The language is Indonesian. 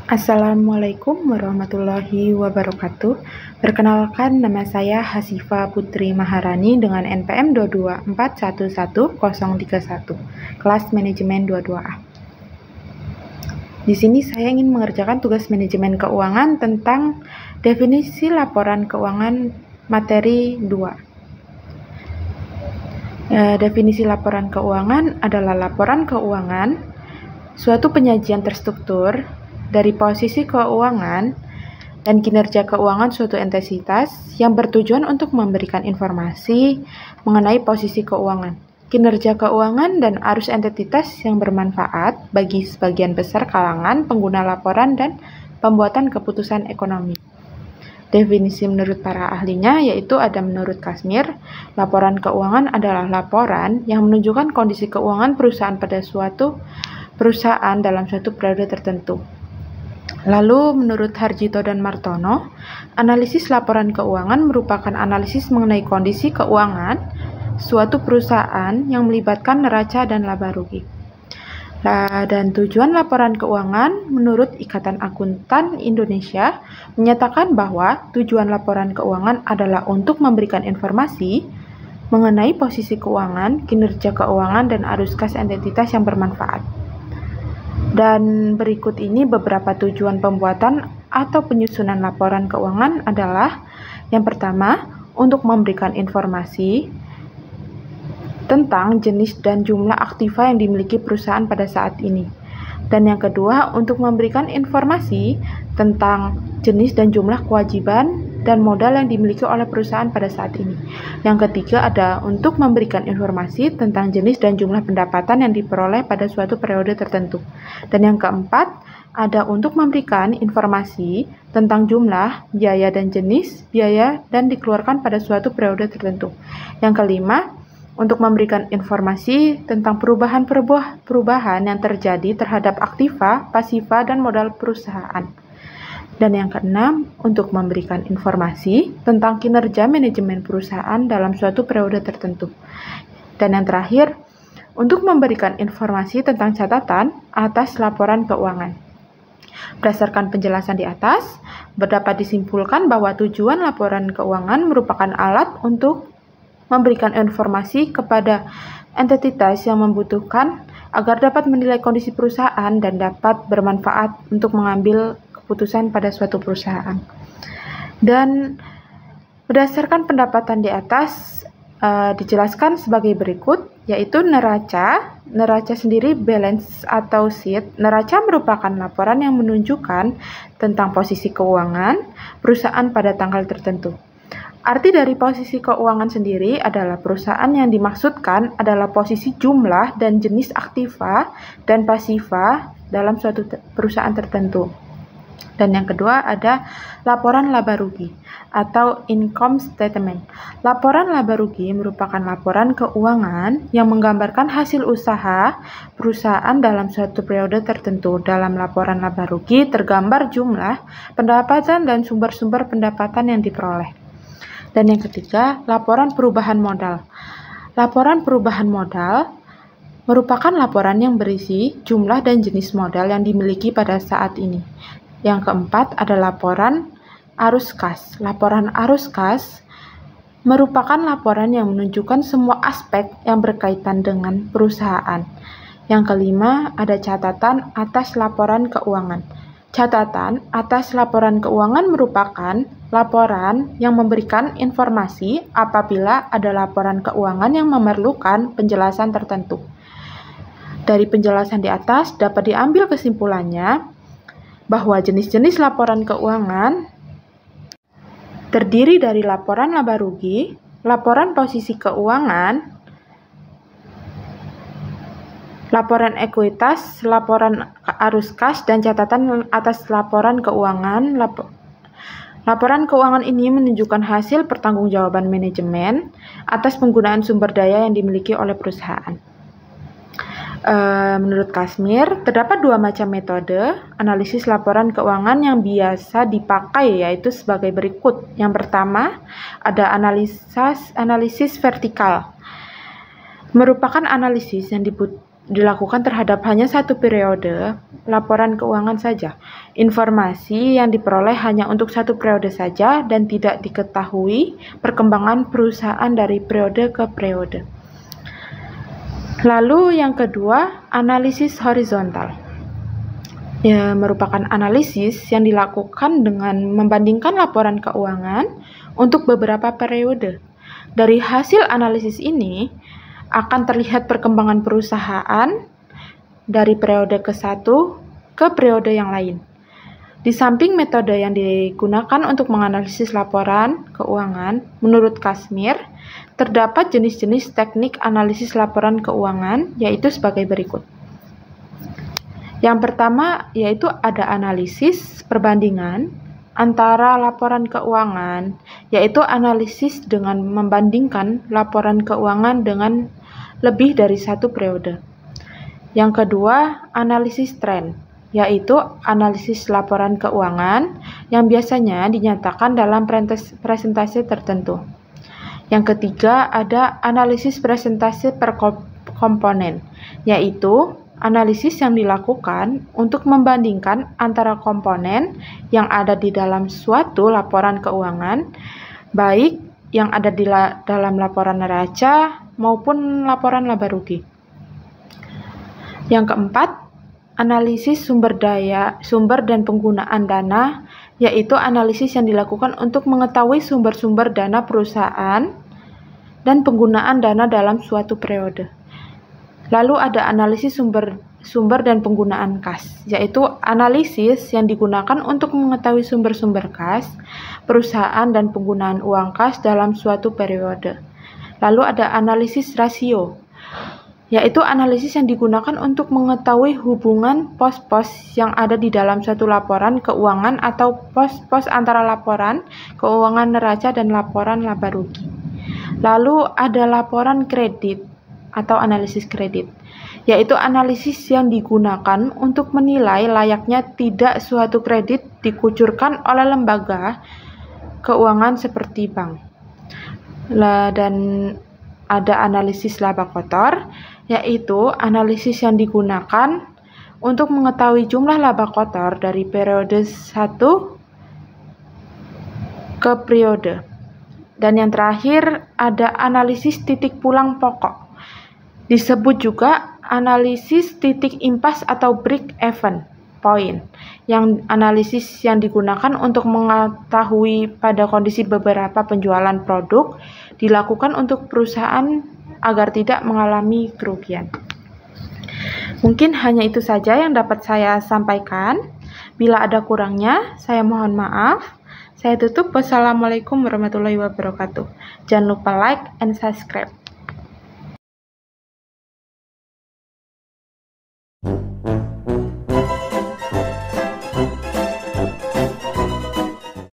Assalamualaikum warahmatullahi wabarakatuh. Perkenalkan, nama saya Hasifa Putri Maharani dengan NPM 224111031, kelas manajemen 22A. Di sini saya ingin mengerjakan tugas manajemen keuangan tentang definisi laporan keuangan materi 2. Definisi laporan keuangan adalah laporan keuangan, suatu penyajian terstruktur dari posisi keuangan dan kinerja keuangan suatu entitas yang bertujuan untuk memberikan informasi mengenai posisi keuangan, kinerja keuangan, dan arus entitas yang bermanfaat bagi sebagian besar kalangan pengguna laporan dan pembuatan keputusan ekonomi. Definisi menurut para ahlinya yaitu ada menurut Kazmir, laporan keuangan adalah laporan yang menunjukkan kondisi keuangan perusahaan pada suatu perusahaan dalam suatu periode tertentu. Lalu, menurut Harjito dan Martono, analisis laporan keuangan merupakan analisis mengenai kondisi keuangan suatu perusahaan yang melibatkan neraca dan laba rugi. Dan tujuan laporan keuangan menurut Ikatan Akuntan Indonesia menyatakan bahwa tujuan laporan keuangan adalah untuk memberikan informasi mengenai posisi keuangan, kinerja keuangan, dan arus kas entitas yang bermanfaat. Dan berikut ini beberapa tujuan pembuatan atau penyusunan laporan keuangan adalah: yang pertama, untuk memberikan informasi tentang jenis dan jumlah aktiva yang dimiliki perusahaan pada saat ini. Dan yang kedua, untuk memberikan informasi tentang jenis dan jumlah kewajiban dan modal yang dimiliki oleh perusahaan pada saat ini. Yang ketiga ada untuk memberikan informasi tentang jenis dan jumlah pendapatan yang diperoleh pada suatu periode tertentu. Dan yang keempat ada untuk memberikan informasi tentang jumlah, biaya dan jenis biaya dan dikeluarkan pada suatu periode tertentu. Yang kelima, untuk memberikan informasi tentang perubahan yang terjadi terhadap aktiva, pasiva, dan modal perusahaan. Dan yang keenam, untuk memberikan informasi tentang kinerja manajemen perusahaan dalam suatu periode tertentu. Dan yang terakhir, untuk memberikan informasi tentang catatan atas laporan keuangan. Berdasarkan penjelasan di atas, dapat disimpulkan bahwa tujuan laporan keuangan merupakan alat untuk memberikan informasi kepada entitas yang membutuhkan agar dapat menilai kondisi perusahaan dan dapat bermanfaat untuk mengambil keputusan pada suatu perusahaan. Dan berdasarkan pendapatan di atas dijelaskan sebagai berikut, yaitu neraca. Neraca sendiri balance atau sheet. Neraca merupakan laporan yang menunjukkan tentang posisi keuangan perusahaan pada tanggal tertentu. Arti dari posisi keuangan sendiri adalah perusahaan yang dimaksudkan adalah posisi jumlah dan jenis aktiva dan pasiva dalam suatu perusahaan tertentu. Dan yang kedua ada laporan laba rugi atau income statement. Laporan laba rugi merupakan laporan keuangan yang menggambarkan hasil usaha perusahaan dalam suatu periode tertentu. Dalam laporan laba rugi tergambar jumlah, pendapatan, dan sumber-sumber pendapatan yang diperoleh. Dan yang ketiga, laporan perubahan modal. Laporan perubahan modal merupakan laporan yang berisi jumlah dan jenis modal yang dimiliki pada saat ini. Yang keempat ada laporan arus kas. Laporan arus kas merupakan laporan yang menunjukkan semua aspek yang berkaitan dengan perusahaan. Yang kelima ada catatan atas laporan keuangan. Catatan atas laporan keuangan merupakan laporan yang memberikan informasi apabila ada laporan keuangan yang memerlukan penjelasan tertentu. Dari penjelasan di atas dapat diambil kesimpulannya bahwa jenis-jenis laporan keuangan terdiri dari laporan laba rugi, laporan posisi keuangan, laporan ekuitas, laporan arus kas, dan catatan atas laporan keuangan. Laporan keuangan ini menunjukkan hasil pertanggungjawaban manajemen atas penggunaan sumber daya yang dimiliki oleh perusahaan. Menurut Kazmir, terdapat dua macam metode analisis laporan keuangan yang biasa dipakai, yaitu sebagai berikut. Yang pertama, ada analisis vertikal. Merupakan analisis yang dilakukan terhadap hanya satu periode laporan keuangan saja. Informasi yang diperoleh hanya untuk satu periode saja dan tidak diketahui perkembangan perusahaan dari periode ke periode. Lalu yang kedua, analisis horizontal. Ya, merupakan analisis yang dilakukan dengan membandingkan laporan keuangan untuk beberapa periode. Dari hasil analisis ini akan terlihat perkembangan perusahaan dari periode ke-1 ke periode yang lain. Di samping metode yang digunakan untuk menganalisis laporan keuangan, menurut Kashmir, terdapat jenis-jenis teknik analisis laporan keuangan, yaitu sebagai berikut. Yang pertama, yaitu ada analisis perbandingan antara laporan keuangan, yaitu analisis dengan membandingkan laporan keuangan dengan lebih dari satu periode. Yang kedua, analisis tren, yaitu analisis laporan keuangan yang biasanya dinyatakan dalam presentasi tertentu. Yang ketiga, ada analisis presentasi per komponen, yaitu analisis yang dilakukan untuk membandingkan antara komponen yang ada di dalam suatu laporan keuangan, baik yang ada di dalam laporan neraca maupun laporan laba rugi. Yang keempat, analisis sumber dan penggunaan dana, yaitu analisis yang dilakukan untuk mengetahui sumber-sumber dana perusahaan dan penggunaan dana dalam suatu periode. Lalu ada analisis sumber dan penggunaan kas, yaitu analisis yang digunakan untuk mengetahui sumber-sumber kas, perusahaan dan penggunaan uang kas dalam suatu periode. Lalu ada analisis rasio, yaitu analisis yang digunakan untuk mengetahui hubungan pos-pos yang ada di dalam suatu laporan keuangan atau pos-pos antara laporan keuangan neraca dan laporan laba rugi. Lalu ada laporan kredit atau analisis kredit, yaitu analisis yang digunakan untuk menilai layaknya tidak suatu kredit dikucurkan oleh lembaga keuangan seperti bank. Dan ada analisis laba kotor, yaitu analisis yang digunakan untuk mengetahui jumlah laba kotor dari periode 1 ke periode. Dan yang terakhir ada analisis titik pulang pokok. Disebut juga analisis titik impas atau break even point, yang analisis yang digunakan untuk mengetahui pada kondisi beberapa penjualan produk dilakukan untuk perusahaan agar tidak mengalami kerugian. Mungkin hanya itu saja yang dapat saya sampaikan. Bila ada kurangnya, saya mohon maaf. Saya tutup. Wassalamualaikum warahmatullahi wabarakatuh. Jangan lupa like and subscribe.